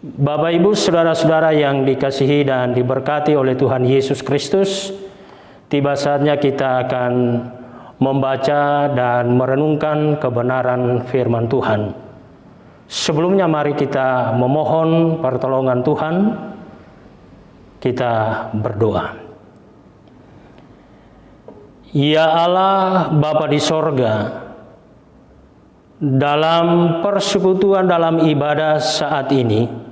Bapak, Ibu, saudara-saudara yang dikasihi dan diberkati oleh Tuhan Yesus Kristus, tiba saatnya kita akan membaca dan merenungkan kebenaran firman Tuhan. Sebelumnya mari kita memohon pertolongan Tuhan, kita berdoa. Ya Allah, Bapa di sorga, dalam persekutuan dalam ibadah saat ini,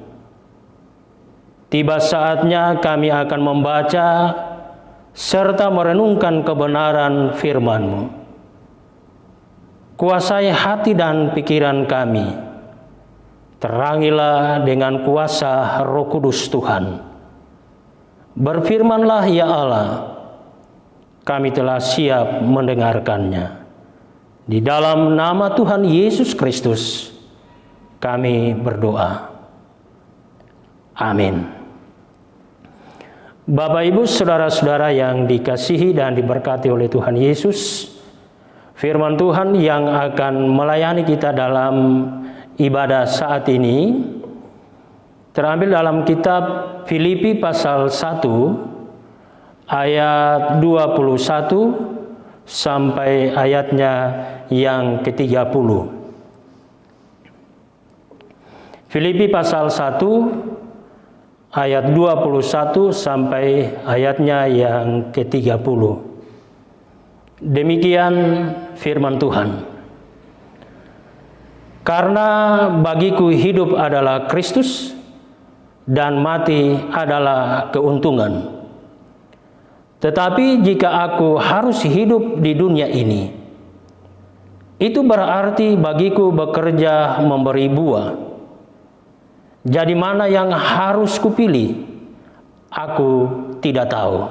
tiba saatnya kami akan membaca serta merenungkan kebenaran firman-Mu. Kuasai hati dan pikiran kami, terangilah dengan kuasa Roh Kudus Tuhan. Berfirmanlah ya Allah, kami telah siap mendengarkannya. Di dalam nama Tuhan Yesus Kristus, kami berdoa. Amin. Bapak, Ibu, saudara-saudara yang dikasihi dan diberkati oleh Tuhan Yesus, firman Tuhan yang akan melayani kita dalam ibadah saat ini terambil dalam kitab Filipi pasal 1 ayat 21 sampai ayatnya yang ke-30. Filipi pasal 1 ayat 21 sampai ayatnya yang ke-30. Demikian firman Tuhan. Karena bagiku hidup adalah Kristus dan mati adalah keuntungan. Tetapi jika aku harus hidup di dunia ini, itu berarti bagiku bekerja memberi buah. Jadi mana yang harus kupilih? Aku tidak tahu.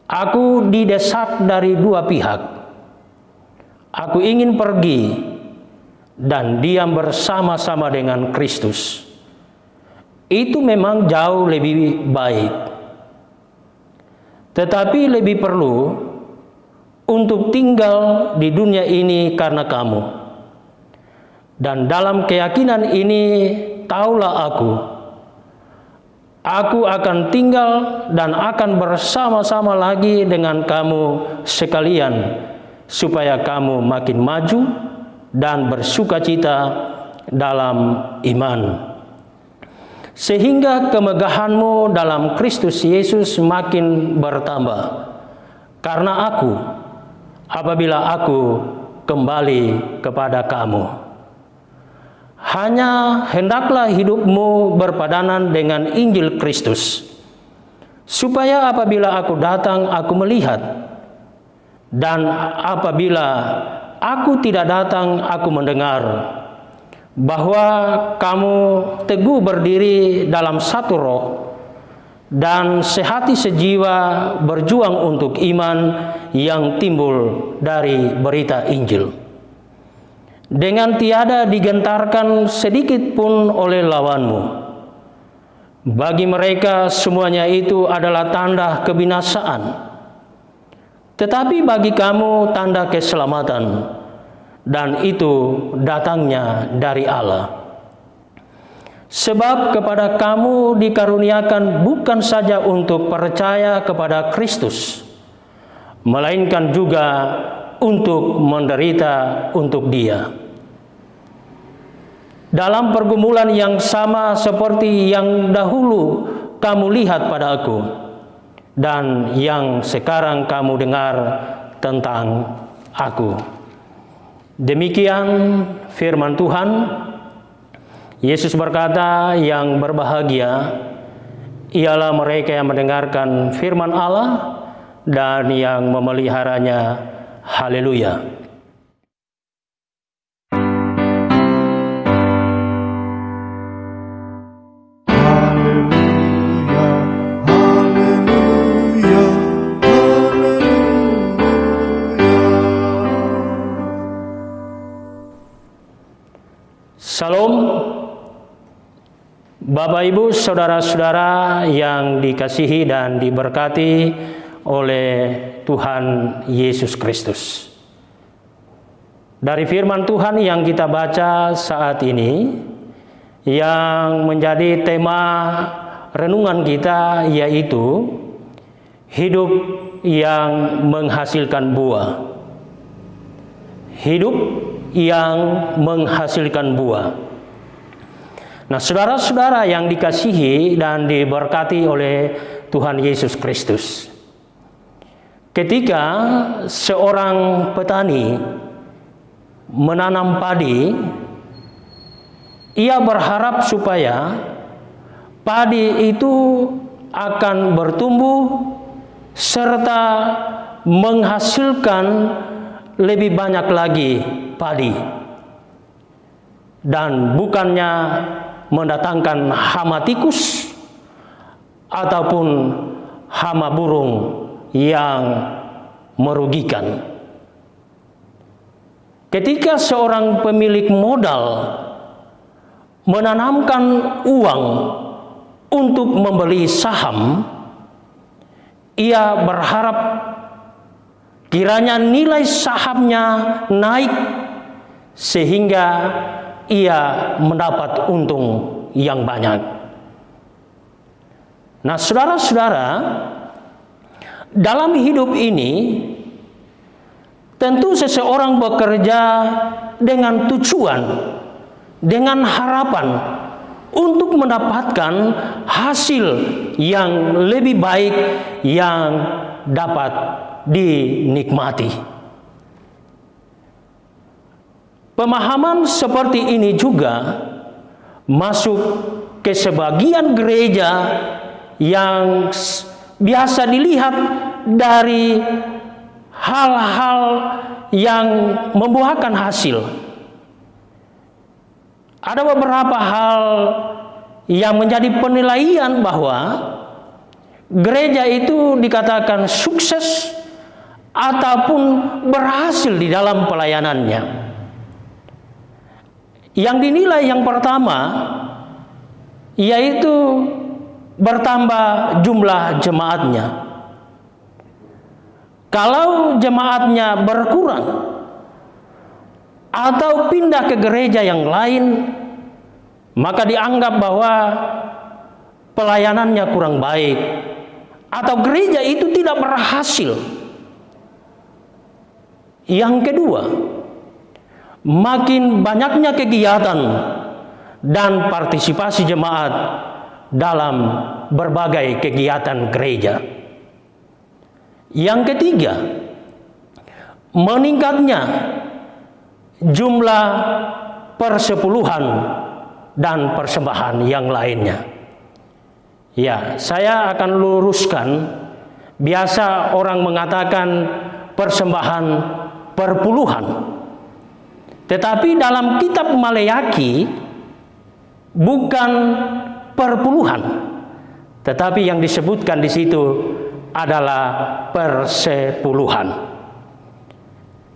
Aku didesak dari dua pihak. Aku ingin pergi dan diam bersama-sama dengan Kristus. Itu memang jauh lebih baik. Tetapi lebih perlu untuk tinggal di dunia ini karena kamu. Dan dalam keyakinan ini, taulah aku akan tinggal dan akan bersama-sama lagi dengan kamu sekalian, supaya kamu makin maju dan bersukacita dalam iman. Sehingga kemegahanmu dalam Kristus Yesus makin bertambah. Karena apabila aku kembali kepada kamu, hanya hendaklah hidupmu berpadanan dengan Injil Kristus, supaya apabila aku datang aku melihat, dan apabila aku tidak datang aku mendengar, bahwa kamu teguh berdiri dalam satu roh dan sehati sejiwa berjuang untuk iman yang timbul dari berita Injil, dengan tiada digentarkan sedikit pun oleh lawanmu. Bagi mereka semuanya itu adalah tanda kebinasaan, tetapi bagi kamu tanda keselamatan, dan itu datangnya dari Allah. Sebab kepada kamu dikaruniakan bukan saja untuk percaya kepada Kristus, melainkan juga untuk menderita untuk Dia. Dalam pergumulan yang sama seperti yang dahulu kamu lihat pada aku, dan yang sekarang kamu dengar tentang aku. Demikian firman Tuhan. Yesus berkata, yang berbahagia ialah mereka yang mendengarkan firman Allah dan yang memeliharanya. Haleluya. Salam, Bapak, Ibu, saudara-saudara yang dikasihi dan diberkati oleh Tuhan Yesus Kristus. Dari firman Tuhan yang kita baca saat ini, yang menjadi tema renungan kita, yaitu hidup yang menghasilkan buah. Hidup yang menghasilkan buah. Nah, saudara-saudara yang dikasihi dan diberkati oleh Tuhan Yesus Kristus, ketika seorang petani menanam padi, ia berharap supaya padi itu akan bertumbuh serta menghasilkan lebih banyak lagi padi, dan bukannya mendatangkan hama tikus ataupun hama burung yang merugikan. Ketika seorang pemilik modal menanamkan uang untuk membeli saham, ia berharap kiranya nilai sahamnya naik sehingga ia mendapat untung yang banyak. Nah, saudara-saudara, dalam hidup ini tentu seseorang bekerja dengan tujuan, dengan harapan untuk mendapatkan hasil yang lebih baik yang dapat dinikmati. Pemahaman seperti ini juga masuk ke sebagian gereja yang biasa dilihat dari hal-hal yang membuahkan hasil. Ada beberapa hal yang menjadi penilaian bahwa gereja itu dikatakan sukses ataupun berhasil di dalam pelayanannya. Yang dinilai yang pertama yaitu bertambah jumlah jemaatnya. Kalau jemaatnya berkurang atau pindah ke gereja yang lain, maka dianggap bahwa pelayanannya kurang baik atau gereja itu tidak berhasil. Yang kedua, makin banyaknya kegiatan dan partisipasi jemaat dalam berbagai kegiatan gereja. Yang ketiga, meningkatnya jumlah persepuluhan dan persembahan yang lainnya. Ya, saya akan luruskan. Biasa orang mengatakan persembahan perpuluhan. Tetapi dalam kitab Maleaki bukan perpuluhan, tetapi yang disebutkan di situ adalah persepuluhan.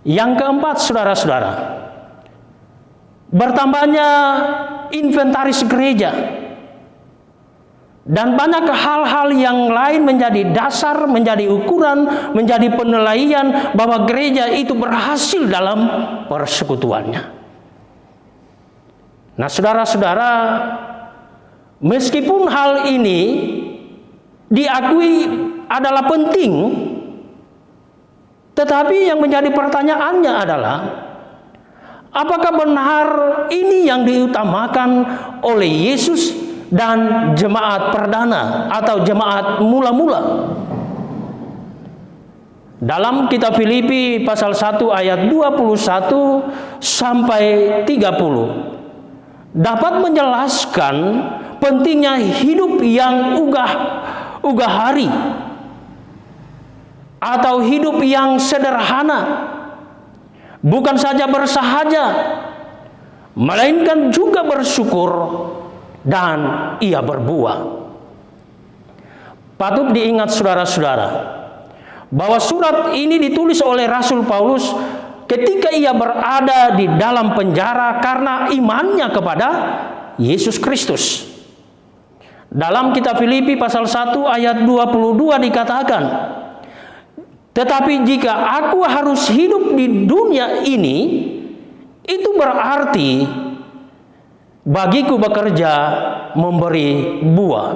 Yang keempat, saudara-saudara, bertambahnya inventaris gereja dan banyak hal-hal yang lain menjadi dasar, menjadi ukuran, menjadi penilaian bahwa gereja itu berhasil dalam persekutuannya. Nah, saudara-saudara, meskipun hal ini diakui adalah penting, tetapi yang menjadi pertanyaannya adalah apakah benar ini yang diutamakan oleh Yesus dan jemaat perdana atau jemaat mula-mula? Dalam kitab Filipi pasal 1 ayat 21 sampai 30 dapat menjelaskan pentingnya hidup yang ugahari atau hidup yang sederhana, bukan saja bersahaja, melainkan juga bersyukur dan ia berbuah. Patut diingat saudara-saudara bahwa surat ini ditulis oleh Rasul Paulus ketika ia berada di dalam penjara karena imannya kepada Yesus Kristus. Dalam kitab Filipi pasal 1 ayat 22 dikatakan, tetapi jika aku harus hidup di dunia ini, itu berarti bagiku bekerja memberi buah.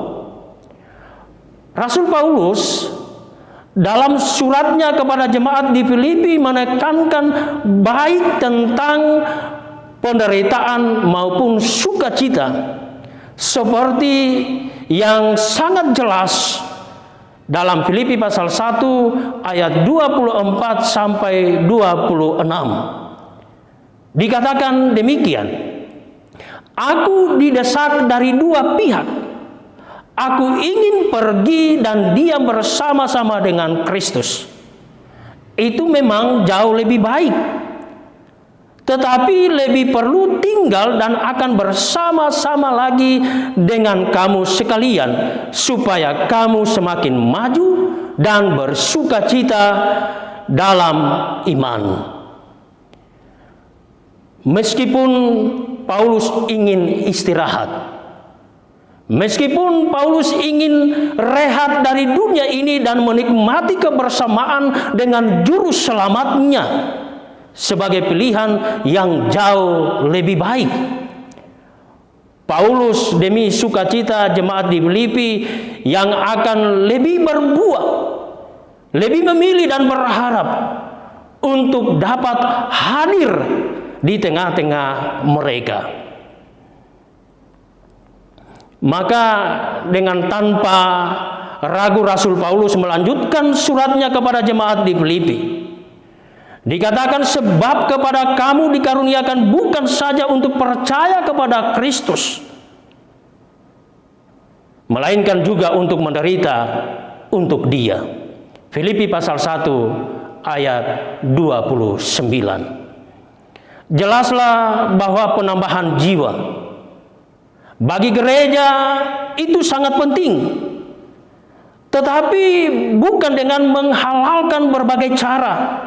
Rasul Paulus dalam suratnya kepada jemaat di Filipi menekankan baik tentang penderitaan maupun sukacita, seperti yang sangat jelas dalam Filipi pasal 1 ayat 24 sampai 26. Dikatakan demikian, aku didesak dari dua pihak. Aku ingin pergi dan diam bersama-sama dengan Kristus. Itu memang jauh lebih baik. Tetapi lebih perlu tinggal dan akan bersama-sama lagi dengan kamu sekalian, supaya kamu semakin maju dan bersukacita dalam iman. Meskipun Paulus ingin istirahat, meskipun Paulus ingin rehat dari dunia ini dan menikmati kebersamaan dengan juru selamatnya sebagai pilihan yang jauh lebih baik, Paulus demi sukacita jemaat di Filipi yang akan lebih berbuah, lebih memilih dan berharap untuk dapat hadir di tengah-tengah mereka. Maka dengan tanpa ragu Rasul Paulus melanjutkan suratnya kepada jemaat di Filipi. Dikatakan, sebab kepada kamu dikaruniakan bukan saja untuk percaya kepada Kristus, melainkan juga untuk menderita untuk Dia. Filipi pasal 1 ayat 29. Jelaslah bahwa penambahan jiwa bagi gereja itu sangat penting, tetapi bukan dengan menghalalkan berbagai cara.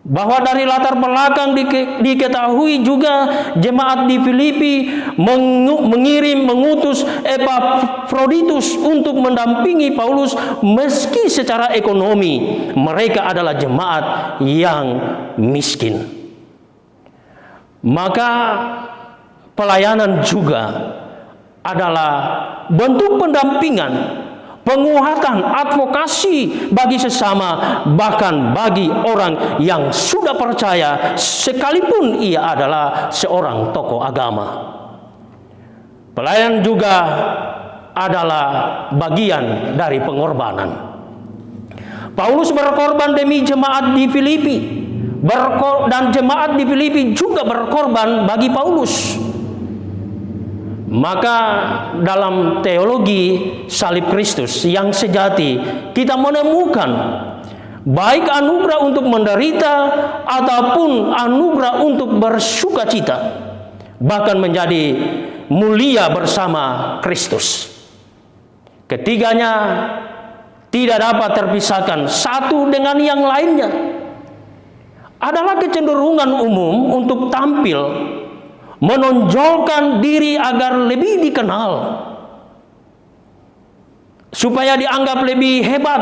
Bahwa dari latar belakang diketahui juga jemaat di Filipi mengutus Epafroditus untuk mendampingi Paulus, meski secara ekonomi mereka adalah jemaat yang miskin. Maka pelayanan juga adalah bentuk pendampingan, penguatan, advokasi bagi sesama, bahkan bagi orang yang sudah percaya sekalipun ia adalah seorang tokoh agama. Pelayanan juga adalah bagian dari pengorbanan. Paulus berkorban demi jemaat di Filipi, dan jemaat di Filipi juga berkorban bagi Paulus. Maka dalam teologi salib Kristus yang sejati, kita menemukan baik anugerah untuk menderita ataupun anugerah untuk bersukacita, bahkan menjadi mulia bersama Kristus. Ketiganya tidak dapat terpisahkan satu dengan yang lainnya. Adalah kecenderungan umum untuk tampil, menonjolkan diri agar lebih dikenal, supaya dianggap lebih hebat,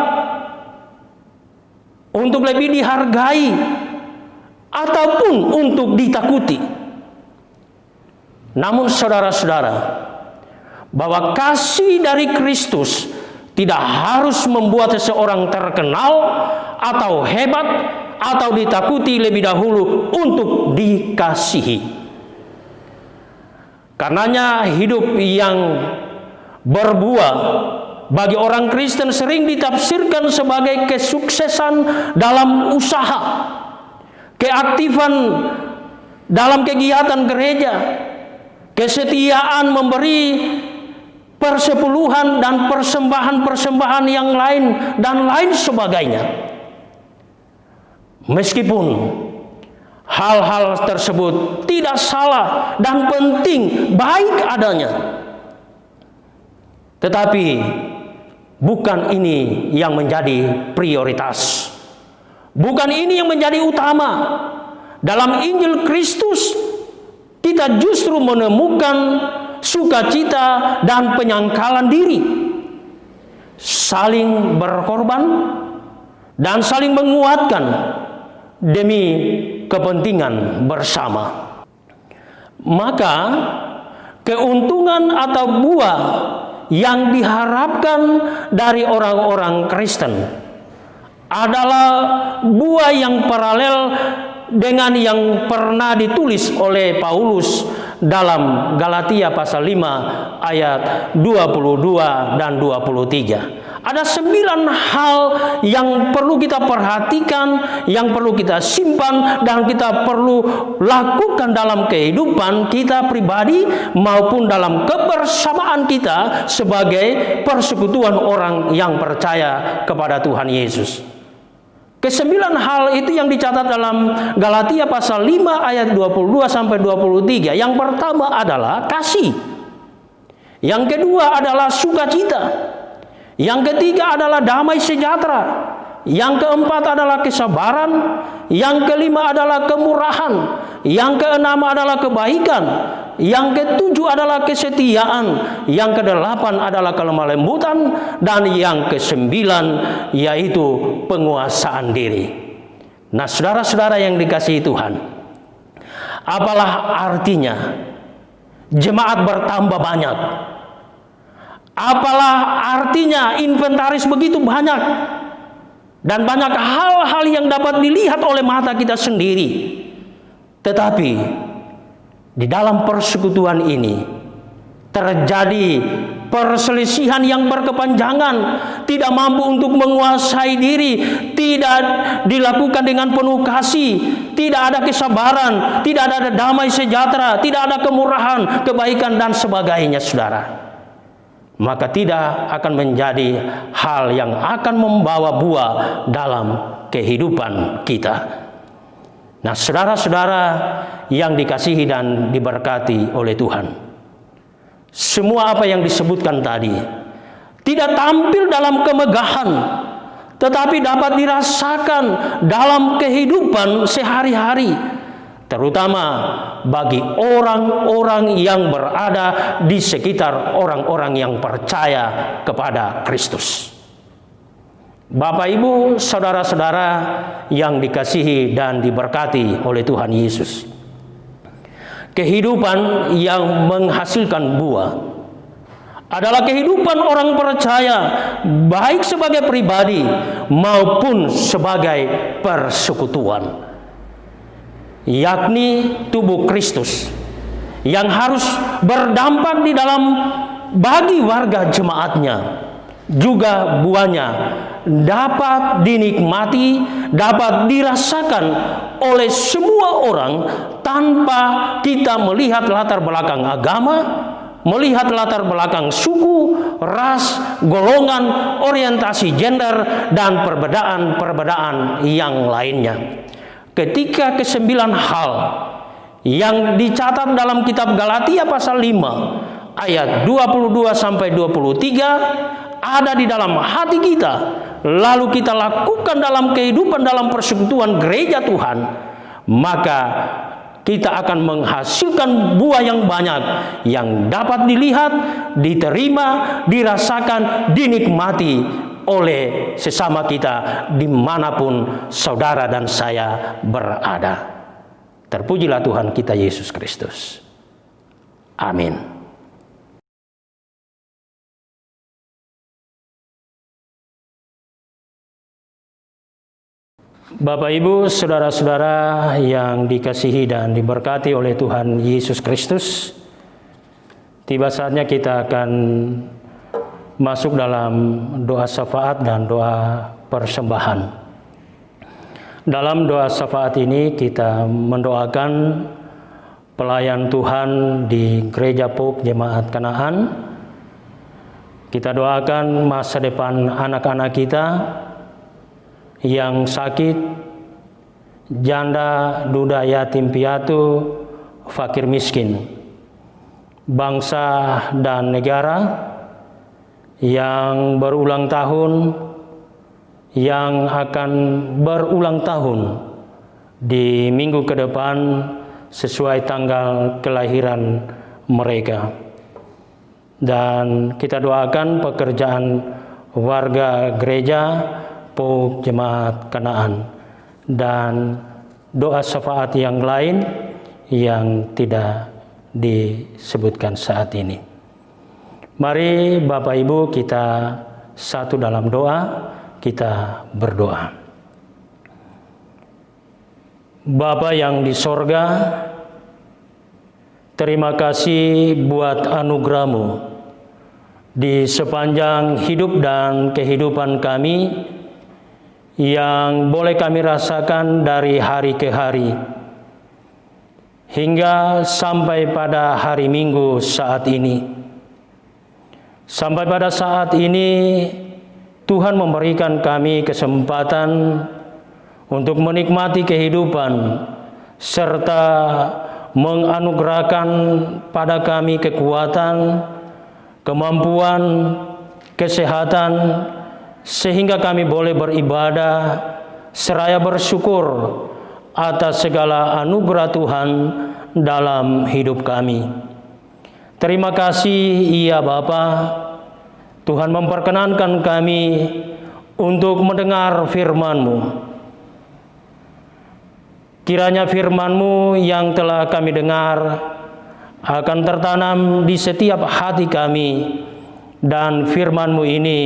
untuk lebih dihargai, ataupun untuk ditakuti. Namun saudara-saudara, bahwa kasih dari Kristus tidak harus membuat seseorang terkenal atau hebat atau ditakuti lebih dahulu untuk dikasihi. Karenanya hidup yang berbuah bagi orang Kristen sering ditafsirkan sebagai kesuksesan dalam usaha, keaktifan dalam kegiatan gereja, kesetiaan memberi persepuluhan dan persembahan-persembahan yang lain dan lain sebagainya. Meskipun hal-hal tersebut tidak salah dan penting, baik adanya, tetapi bukan ini yang menjadi prioritas. Bukan ini yang menjadi utama. Dalam Injil Kristus, kita justru menemukan sukacita dan penyangkalan diri, saling berkorban dan saling menguatkan demi kepentingan bersama. Maka keuntungan atau buah yang diharapkan dari orang-orang Kristen adalah buah yang paralel dengan yang pernah ditulis oleh Paulus dalam Galatia pasal 5 ayat 22 dan 23. Ada 9 hal yang perlu kita perhatikan, yang perlu kita simpan, dan kita perlu lakukan dalam kehidupan kita pribadi maupun dalam kebersamaan kita sebagai persekutuan orang yang percaya kepada Tuhan Yesus. Ke-9 hal itu yang dicatat dalam Galatia pasal 5 ayat 22 sampai 23. Yang pertama adalah kasih. Yang kedua adalah sukacita. Yang ketiga adalah damai sejahtera. Yang keempat adalah kesabaran. Yang kelima adalah kemurahan. Yang keenam adalah kebaikan. Yang ketujuh adalah kesetiaan. Yang kedelapan adalah kelemah lembutan. Dan yang kesembilan yaitu penguasaan diri. Nah, saudara-saudara yang dikasihi Tuhan, apalah artinya jemaat bertambah banyak? Apalah artinya inventaris begitu banyak dan banyak hal-hal yang dapat dilihat oleh mata kita sendiri. Tetapi di dalam persekutuan ini terjadi perselisihan yang berkepanjangan, tidak mampu untuk menguasai diri, tidak dilakukan dengan penuh kasih, tidak ada kesabaran, tidak ada damai sejahtera, tidak ada kemurahan, kebaikan dan sebagainya, saudara. Maka tidak akan menjadi hal yang akan membawa buah dalam kehidupan kita. Nah, saudara-saudara yang dikasihi dan diberkati oleh Tuhan, semua apa yang disebutkan tadi tidak tampil dalam kemegahan, tetapi dapat dirasakan dalam kehidupan sehari-hari, terutama bagi orang-orang yang berada di sekitar orang-orang yang percaya kepada Kristus. Bapak, Ibu, saudara-saudara yang dikasihi dan diberkati oleh Tuhan Yesus, kehidupan yang menghasilkan buah adalah kehidupan orang percaya, baik sebagai pribadi maupun sebagai persekutuan, yakni tubuh Kristus yang harus berdampak di dalam bagi warga jemaatnya. Juga buahnya dapat dinikmati, dapat dirasakan oleh semua orang tanpa kita melihat latar belakang agama, melihat latar belakang suku, ras, golongan, orientasi gender, dan perbedaan-perbedaan yang lainnya. Ketika ke-9 hal yang dicatat dalam kitab Galatia pasal 5 ayat 22 sampai 23 ada di dalam hati kita, lalu kita lakukan dalam kehidupan dalam persekutuan gereja Tuhan, maka kita akan menghasilkan buah yang banyak yang dapat dilihat, diterima, dirasakan, dinikmati oleh sesama kita dimanapun saudara dan saya berada. Terpujilah Tuhan kita Yesus Kristus. Amin. Bapak, Ibu, saudara-saudara yang dikasihi dan diberkati oleh Tuhan Yesus Kristus, tiba saatnya kita akan masuk dalam doa syafaat dan doa persembahan. Dalam doa syafaat ini kita mendoakan pelayan Tuhan di Gereja POK Jemaat Kanaan. Kita doakan masa depan anak-anak kita yang sakit, janda, duda, yatim piatu, fakir miskin, bangsa dan negara yang berulang tahun, yang akan berulang tahun di minggu ke depan sesuai tanggal kelahiran mereka. Dan kita doakan pekerjaan warga gereja POK Jemaat Kanaan dan doa syafaat yang lain yang tidak disebutkan saat ini. Mari Bapak Ibu kita satu dalam doa, kita berdoa. Bapa yang di sorga, terima kasih buat anugerah-Mu di sepanjang hidup dan kehidupan kami yang boleh kami rasakan dari hari ke hari hingga sampai pada hari Minggu saat ini. Sampai pada saat ini Tuhan memberikan kami kesempatan untuk menikmati kehidupan serta menganugerahkan pada kami kekuatan, kemampuan, kesehatan, sehingga kami boleh beribadah seraya bersyukur atas segala anugerah Tuhan dalam hidup kami. Terima kasih ya Bapa, Tuhan memperkenankan kami untuk mendengar firman-Mu. Kiranya firman-Mu yang telah kami dengar akan tertanam di setiap hati kami, dan firman-Mu ini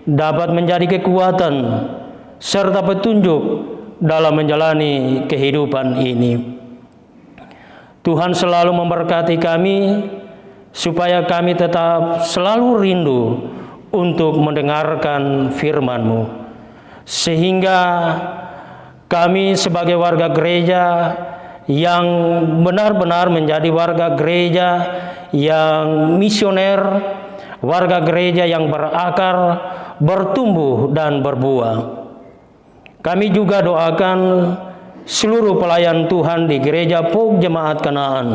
dapat menjadi kekuatan serta petunjuk dalam menjalani kehidupan ini. Tuhan selalu memberkati kami supaya kami tetap selalu rindu untuk mendengarkan firman-Mu, sehingga kami sebagai warga gereja yang benar-benar menjadi warga gereja yang misioner, warga gereja yang berakar, bertumbuh dan berbuah. Kami juga doakan seluruh pelayan Tuhan di Gereja Pok Jemaat Kanaan,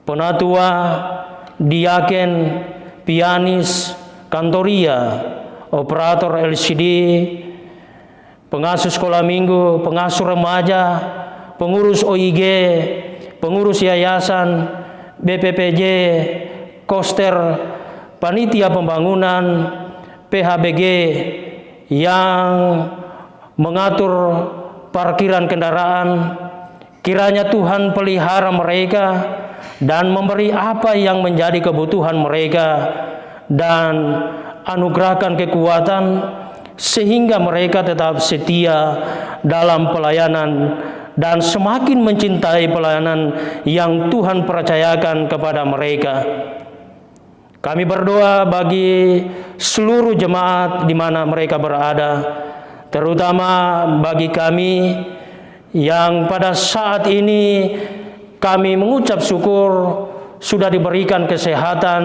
penatua, diaken, pianis, kantoria, operator LCD, pengasuh sekolah minggu, pengasuh remaja, pengurus OIG, pengurus yayasan, BPPJ, koster, panitia pembangunan, PHBG yang mengatur parkiran kendaraan. Kiranya Tuhan pelihara mereka dan memberi apa yang menjadi kebutuhan mereka, dan anugerahkan kekuatan sehingga mereka tetap setia dalam pelayanan dan semakin mencintai pelayanan yang Tuhan percayakan kepada mereka. Kami berdoa bagi seluruh jemaat di mana mereka berada, terutama bagi kami yang pada saat ini kami mengucap syukur sudah diberikan kesehatan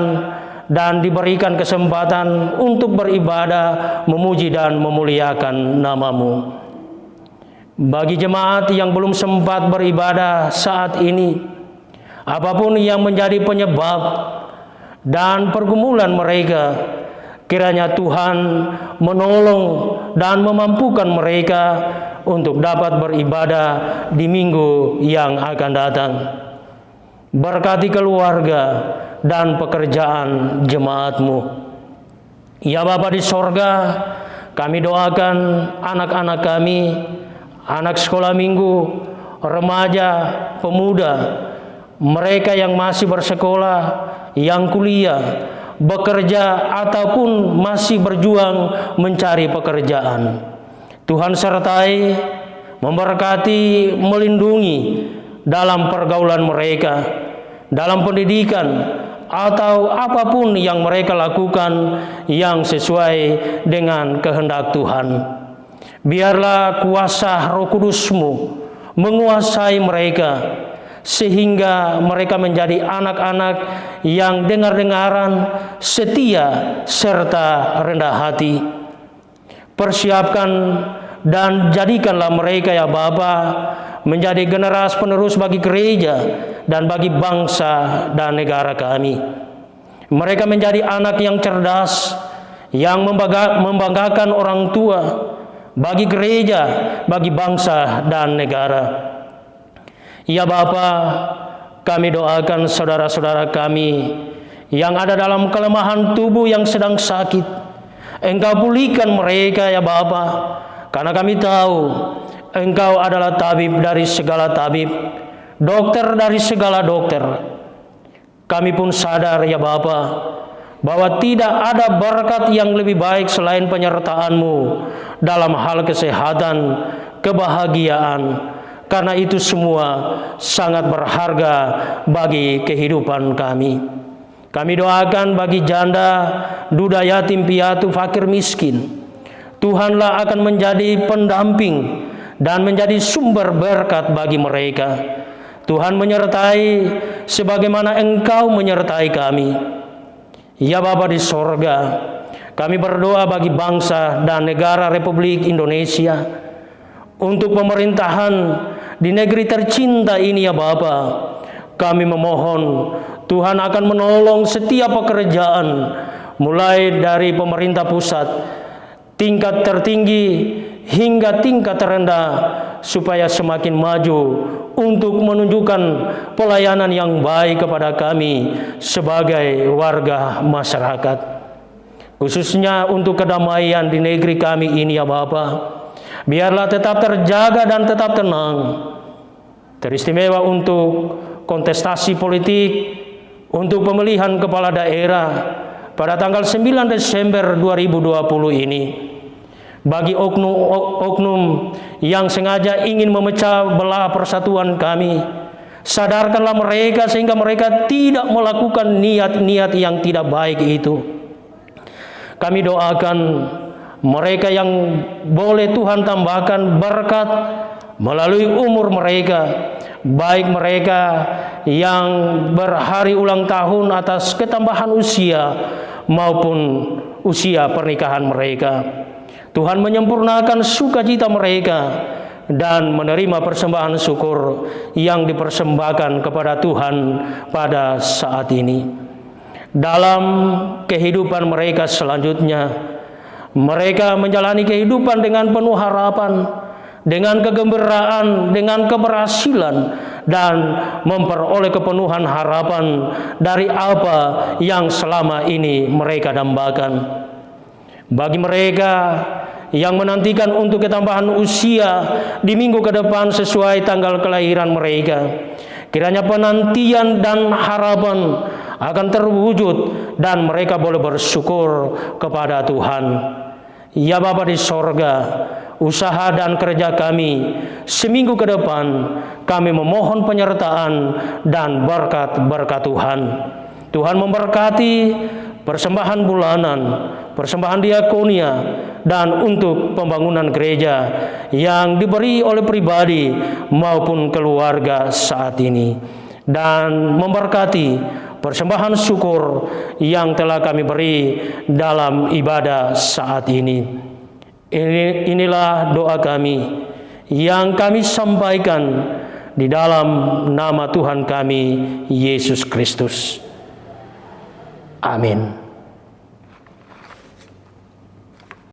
dan diberikan kesempatan untuk beribadah, memuji dan memuliakan nama-Mu. Bagi jemaat yang belum sempat beribadah saat ini, apapun yang menjadi penyebab dan pergumulan mereka, kiranya Tuhan menolong dan memampukan mereka untuk dapat beribadah di minggu yang akan datang. Berkati keluarga dan pekerjaan jemaat-Mu. Ya Bapa di sorga, kami doakan anak-anak kami, anak sekolah minggu, remaja, pemuda, mereka yang masih bersekolah, yang kuliah, bekerja, ataupun masih berjuang mencari pekerjaan. Tuhan sertai, memberkati, melindungi dalam pergaulan mereka, dalam pendidikan, atau apapun yang mereka lakukan yang sesuai dengan kehendak Tuhan. Biarlah kuasa Roh Kudus-Mu menguasai mereka, sehingga mereka menjadi anak-anak yang dengar-dengaran, setia, serta rendah hati. Persiapkan dan jadikanlah mereka ya Bapa menjadi generasi penerus bagi gereja dan bagi bangsa dan negara kami. Mereka menjadi anak yang cerdas, yang membanggakan orang tua, bagi gereja, bagi bangsa dan negara. Ya Bapa, kami doakan saudara-saudara kami yang ada dalam kelemahan tubuh yang sedang sakit. Engkau pulihkan mereka ya Bapa, karena kami tahu Engkau adalah tabib dari segala tabib, dokter dari segala dokter. Kami pun sadar ya Bapa, bahwa tidak ada berkat yang lebih baik selain penyertaan-Mu dalam hal kesehatan, kebahagiaan. Karena itu semua sangat berharga bagi kehidupan kami. Kami doakan bagi janda, duda, yatim, piatu, fakir, miskin. Tuhanlah akan menjadi pendamping dan menjadi sumber berkat bagi mereka. Tuhan menyertai sebagaimana Engkau menyertai kami. Ya Bapa di sorga, kami berdoa bagi bangsa dan negara Republik Indonesia, untuk pemerintahan di negeri tercinta ini ya Bapa. Kami memohon Tuhan akan menolong setiap pekerjaan, mulai dari pemerintah pusat, tingkat tertinggi hingga tingkat terendah, supaya semakin maju untuk menunjukkan pelayanan yang baik kepada kami sebagai warga masyarakat. Khususnya untuk kedamaian di negeri kami ini ya Bapa, biarlah tetap terjaga dan tetap tenang. Teristimewa untuk kontestasi politik, untuk pemilihan kepala daerah pada tanggal 9 Desember 2020 ini. Bagi oknum yang sengaja ingin memecah belah persatuan kami, sadarkanlah mereka sehingga mereka tidak melakukan niat-niat yang tidak baik itu. Kami doakan mereka yang boleh Tuhan tambahkan berkat melalui umur mereka, baik mereka yang berhari ulang tahun atas ketambahan usia maupun usia pernikahan mereka. Tuhan menyempurnakan sukacita mereka dan menerima persembahan syukur yang dipersembahkan kepada Tuhan pada saat ini. Dalam kehidupan mereka selanjutnya, mereka menjalani kehidupan dengan penuh harapan, dengan kegembiraan, dengan keberhasilan, dan memperoleh kepenuhan harapan dari apa yang selama ini mereka dambakan. Bagi mereka yang menantikan untuk ketambahan usia di minggu ke depan sesuai tanggal kelahiran mereka, kiranya penantian dan harapan akan terwujud dan mereka boleh bersyukur kepada Tuhan. Ya Bapa di sorga, usaha dan kerja kami seminggu ke depan, kami memohon penyertaan dan berkat Tuhan. Tuhan memberkati persembahan bulanan, persembahan diakonia, dan untuk pembangunan gereja yang diberi oleh pribadi maupun keluarga saat ini, dan memberkati persembahan syukur yang telah kami beri dalam ibadah saat ini. Inilah doa kami yang kami sampaikan di dalam nama Tuhan kami Yesus Kristus. Amin.